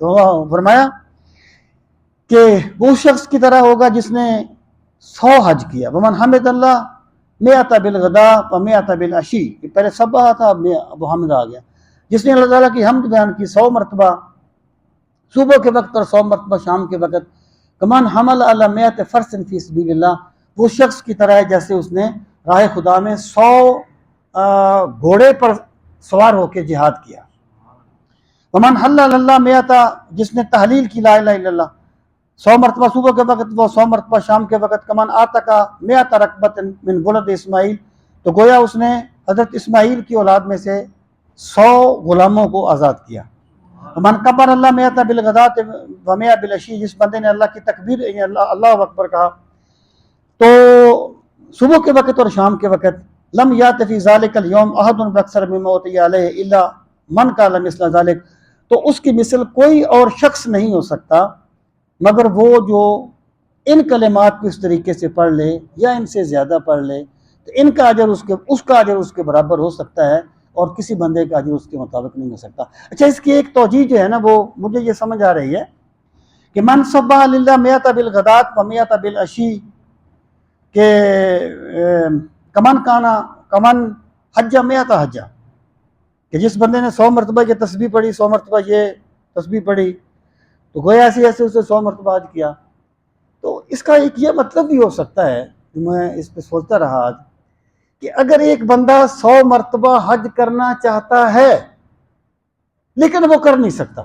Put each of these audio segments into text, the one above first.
تو فرمایا کہ وہ شخص کی طرح ہوگا جس نے 100 حج کیا. ومن حمد اللہ مئۃ بالغداء ومئۃ بالعشی. پہلے صبح تھا اب حمد آ گیا. جس نے اللہ تعالیٰ کی حمد بیان کی 100 مرتبہ صبح کے وقت اور 100 مرتبہ شام کے وقت. کمان حمل علی مئۃ فرس فی سبیل اللہ. وہ شخص کی طرح ہے جیسے اس نے راہ خدا میں 100 گھوڑے پر سوار ہو کے جہاد کیا. ومن حلل اللہ مئۃ. جس نے تحلیل کی لا الہ الا اللہ 100 مرتبہ صبح کے وقت وہ 100 مرتبہ شام کے وقت. کمان آتقا مئۃ رقبۃ من ولد اسماعیل. تو گویا اس نے حضرت اسماعیل کی اولاد میں سے 100 غلاموں کو آزاد کیا. من کبر اللہ مئۃ بالغداۃ ومئۃ بالعشی. جس بندے نے اللہ کی تکبیر اللہ اکبر کہا تو صبح کے وقت اور شام کے وقت. لم یات فی ذلک الیوم احد باکثر مما اوتی علیہ الا من قال مثل ذلک. تو اس کی مثل کوئی اور شخص نہیں ہو سکتا مگر وہ جو ان کلمات کو اس طریقے سے پڑھ لے یا ان سے زیادہ پڑھ لے. تو ان کا اجر اس کا اجر اس کے برابر ہو سکتا ہے اور کسی بندے کا اجر اس کے مطابق نہیں ہو سکتا. اچھا اس کی ایک توجیہ جو ہے نا وہ مجھے یہ سمجھ آ رہی ہے کہ من سبح للہ مئۃ بالغداۃ ومئۃ بالعشی کہ کمن حج مئۃ حجہ کہ جس بندے نے 100 مرتبہ یہ تسبیح پڑھی 100 مرتبہ یہ تسبیح پڑھی تو گویا ایسے اسے 100 مرتبہ حج کیا. تو اس کا ایک یہ مطلب بھی ہو سکتا ہے کہ میں اس پہ سوچتا رہا آج کہ اگر ایک بندہ 100 مرتبہ حج کرنا چاہتا ہے لیکن وہ کر نہیں سکتا,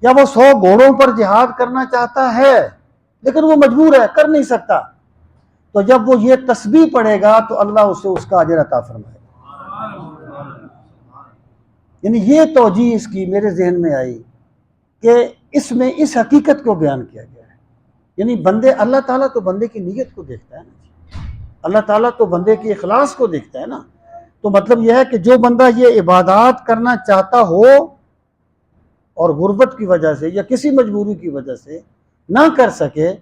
یا وہ 100 گھوڑوں پر جہاد کرنا چاہتا ہے لیکن وہ مجبور ہے کر نہیں سکتا, تو جب وہ یہ تسبیح پڑھے گا تو اللہ اسے اس کا اجر عطا فرمائے گا. یعنی یہ توجیہ اس کی میرے ذہن میں آئی کہ اس میں اس حقیقت کو بیان کیا گیا ہے. یعنی بندے اللہ تعالیٰ تو بندے کی نیت کو دیکھتا ہے نا, اللہ تعالیٰ تو بندے کے اخلاص کو دیکھتا ہے نا. تو مطلب یہ ہے کہ جو بندہ یہ عبادات کرنا چاہتا ہو اور غربت کی وجہ سے یا کسی مجبوری کی وجہ سے نہ کر سکے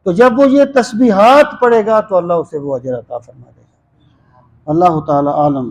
تو جب وہ یہ تسبیحات پڑھے گا تو اللہ اسے وہ اجر عطا فرما دے گا. اللہ تعالیٰ عالم.